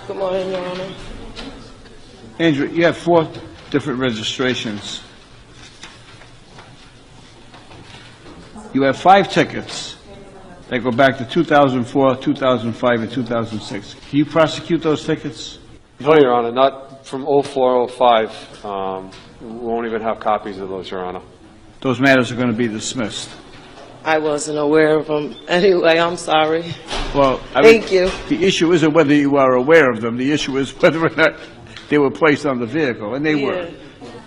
Good morning, Your Honor. Andrew, you have 4 different registrations. You have 5 tickets that go back to 2004, 2005, and 2006. Can you prosecute those tickets? No, Your Honor, not from 04, 05. We won't even have copies of those, Your Honor. Those matters are going to be dismissed. I wasn't aware of them. Anyway, I'm sorry. Well, Thank you. The issue isn't whether you are aware of them. The issue is whether or not they were placed on the vehicle, and they were.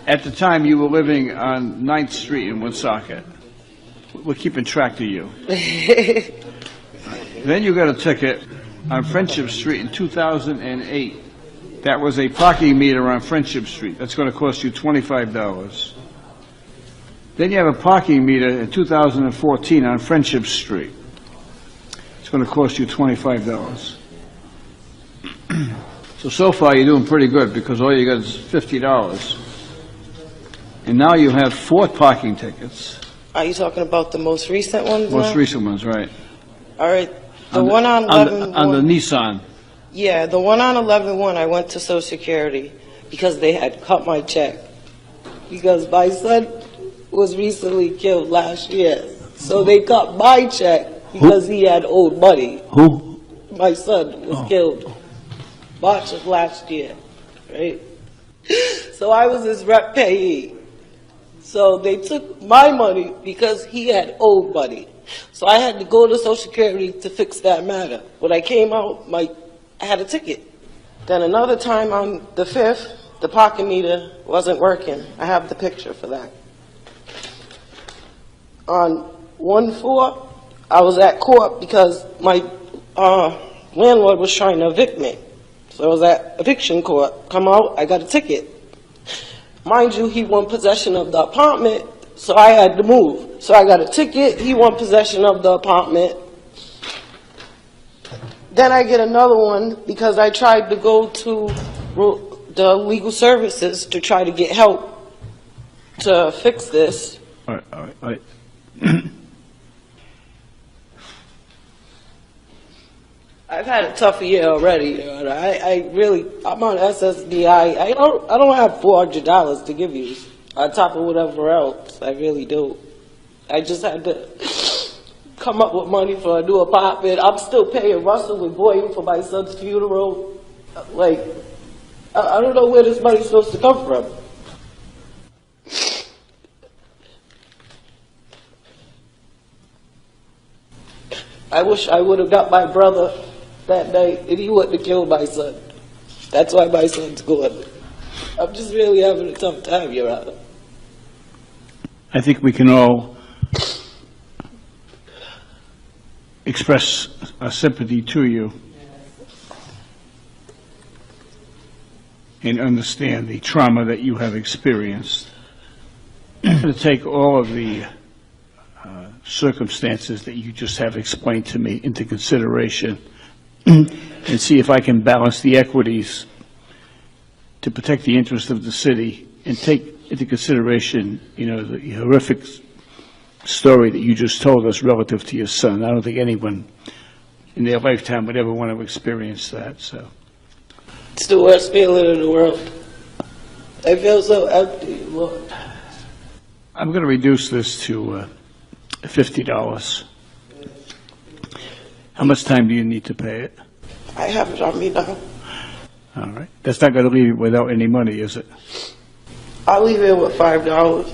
At the time, you were living on 9th Street in Woonsocket. We're keeping track of you. Then you got a ticket on Friendship Street in 2008. That was a parking meter on Friendship Street. That's going to cost you $25. Then you have a parking meter in 2014 on Friendship Street. It's going to cost you $25. So far you're doing pretty good because all you got is $50. And now you have 4 parking tickets. Are you talking about the most recent ones? Most recent ones, right. All right. The one on 11-1. On the Nissan. Yeah, the one on 11-1, I went to Social Security because they had cut my check. Because my son was recently killed last year. So they cut my check because he had owed money. Who? My son was killed March of last year, right? So I was his rep payee. So they took my money because he had owed money. So I had to go to Social Security to fix that matter. When I came out, I had a ticket. Then another time on the 5th, the parking meter wasn't working. I have the picture for that. On 1/4, I was at court because my landlord was trying to evict me. So I was at eviction court. Come out, I got a ticket. Mind you, he won possession of the apartment, so I had to move. So I got a ticket, he won possession of the apartment. Then I get another one because I tried to go to the legal services to try to get help to fix this. All right. I've had a tough year already. I'm on SSDI. I don't have $400 to give you on top of whatever else. I really do. I just had to come up with money for a new apartment. I'm still paying Russell and Boyd for my son's funeral. Like, I don't know where this money's supposed to come from. I wish I would have got my brother that night and he wouldn't have killed my son. That's why my son's gone. I'm just really having a tough time, Your Honor. I think we can all express our sympathy to you and understand the trauma that you have experienced. To take all of the circumstances that you just have explained to me into consideration and see if I can balance the equities to protect the interest of the city and take into consideration, the horrific story that you just told us relative to your son. I don't think anyone in their lifetime would ever want to experience that. So it's the worst feeling in the world. I feel so empty, Lord. I'm going to reduce this to $50. How much time do you need to pay it? I have it on me now. All right. That's not going to leave you without any money, is it? I'll leave it with $5.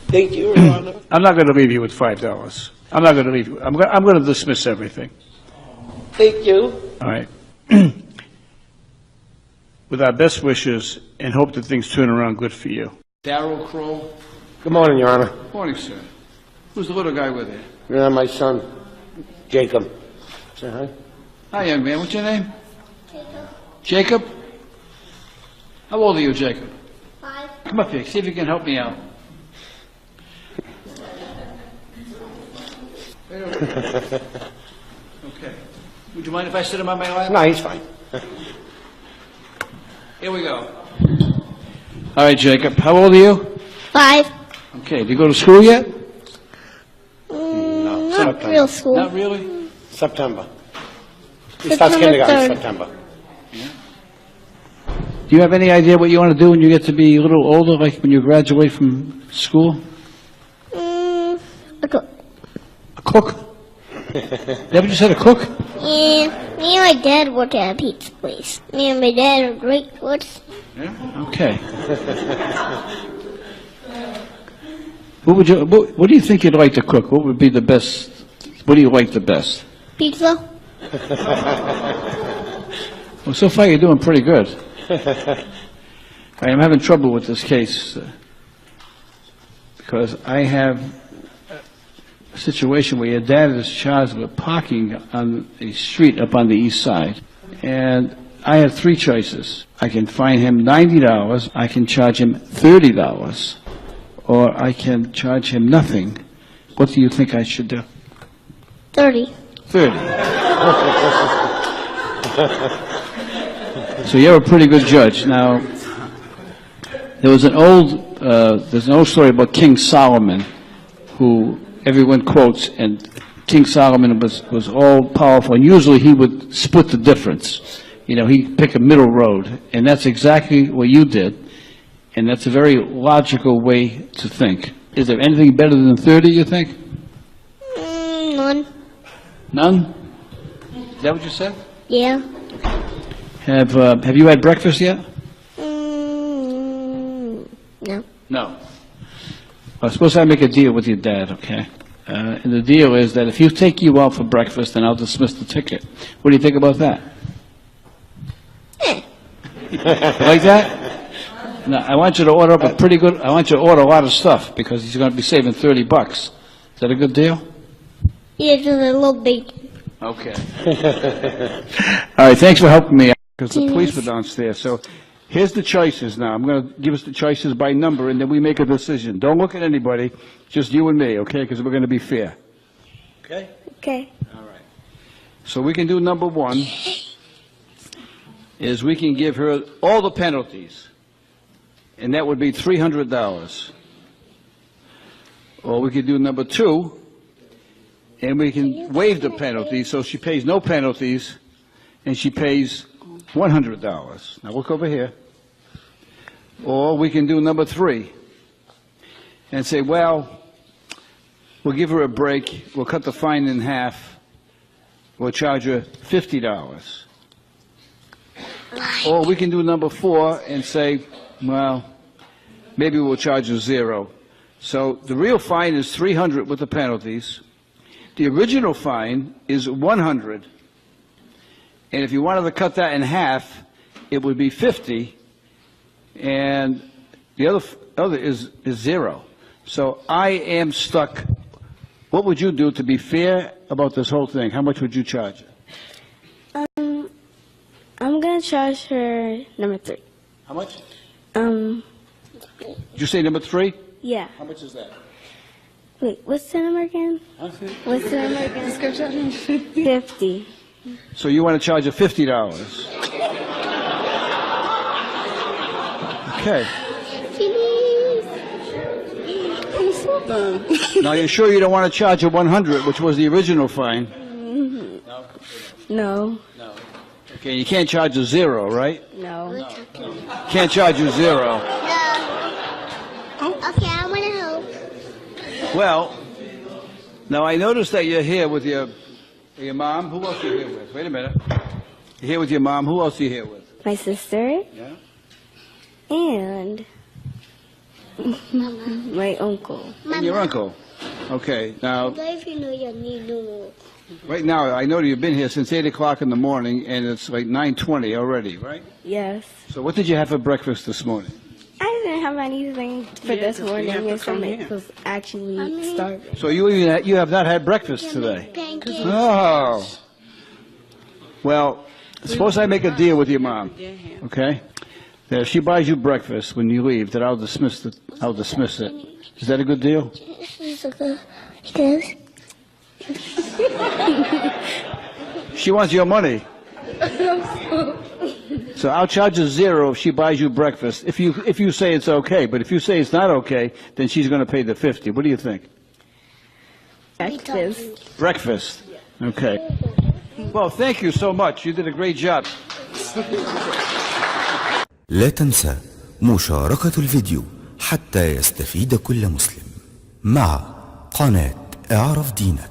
Thank you, Your Honor. I'm not going to leave you with $5. I'm not going to leave you. I'm going to dismiss everything. Thank you. All right. With our best wishes and hope that things turn around good for you. Darrell Crow. Good morning, Your Honor. Morning, sir. Who's the little guy with you? Yeah, my son, Jacob. Say hi. Hi, young man. What's your name? Jacob. Jacob? How old are you, Jacob? 5. Come up here. See if you can help me out. Okay. Would you mind if I sit him on my lap? No, he's fine. Here we go. All right, Jacob. How old are you? 5. Okay. Did you go to school yet? Not real school. Not really? September. He starts kindergarten in 3rd. September. Do you have any idea what you want to do when you get to be a little older, like when you graduate from school? A cook. A cook? Is that what you said, a cook? Yeah, me and my dad work at a pizza place. Me and my dad are great cooks. Yeah. Okay. What do you think you'd like to cook? What would be the best? What do you like the best? Pizza? Well, so far you're doing pretty good. I am having trouble with this case because I have a situation where your dad is charged with parking on a street up on the east side. And I have three choices. I can fine him $90, I can charge him $30, or I can charge him nothing. What do you think I should do? 30. 30. So you're a pretty good judge. Now, there's an old story about King Solomon, who everyone quotes, and King Solomon was all powerful, and usually he would split the difference. You know, he'd pick a middle road, and that's exactly what you did, and that's a very logical way to think. Is there anything better than 30, you think? None. None? Is that what you said? Yeah. Have you had breakfast yet? No. No. Well, suppose I make a deal with your dad, okay? And the deal is that if you take you out for breakfast, then I'll dismiss the ticket. What do you think about that? You like that? Now, I want you to order up I want you to order a lot of stuff, because he's going to be saving $30. Is that a good deal? Yeah, just a little bacon. Okay. All right, thanks for helping me, because the police were downstairs. So here's the choices now. I'm going to give us the choices by number, and then we make a decision. Don't look at anybody, just you and me, okay, because we're going to be fair. Okay? Okay. All right. So we can do number one, is we can give her all the penalties, and that would be $300. Or we could do number two, and we can waive the penalty, so she pays no penalties, and she pays $100. Now look over here. Or we can do number three, and say, well, we'll give her a break, we'll cut the fine in half, we'll charge her $50. Or we can do number four and say, well, maybe we'll charge her $0. So the real fine is $300 with the penalties. The original fine is $100. And if you wanted to cut that in half, it would be $50. And the other is $0. So I am stuck. What would you do to be fair about this whole thing? How much would you charge her? I'm gonna charge her number 3. How much? Um, Did you say number 3? yeah. How much is that? Wait, what's the number again? What's the number again? 50. So you want to charge her $50. Okay. Now, you're sure you don't want to charge her $100, which was the original fine? No. Okay, you can't charge her $0, right? No. Can't charge you $0. No. Okay, I want to help. Well, now I noticed that you're here with your mom. Who else are you here with? Wait a minute. You're here with your mom. Who else are you here with? My sister Yeah. and my uncle. And your uncle. Okay, now, If you know your new right now, I know you've been here since 8 o'clock in the morning, and it's like 9:20 already, right? Yes. So what did you have for breakfast this morning? I didn't have anything for this morning. My stomach was actually starving. So you have not had breakfast today? Pancakes. Oh. Well, suppose I make a deal with your mom, okay? That if she buys you breakfast when you leave, that I'll dismiss it. Is that a good deal? Yes. She wants your money. So I'll charge her $0 if she buys you breakfast, if you say it's okay. But if you say it's not okay, then she's going to pay the $50. What do you think? Breakfast. Breakfast. Okay. Well, thank you so much. You did a great job. لا تنسى مشاركة الفيديو حتى يستفيد كل مسلم مع قناة اعرف دينك.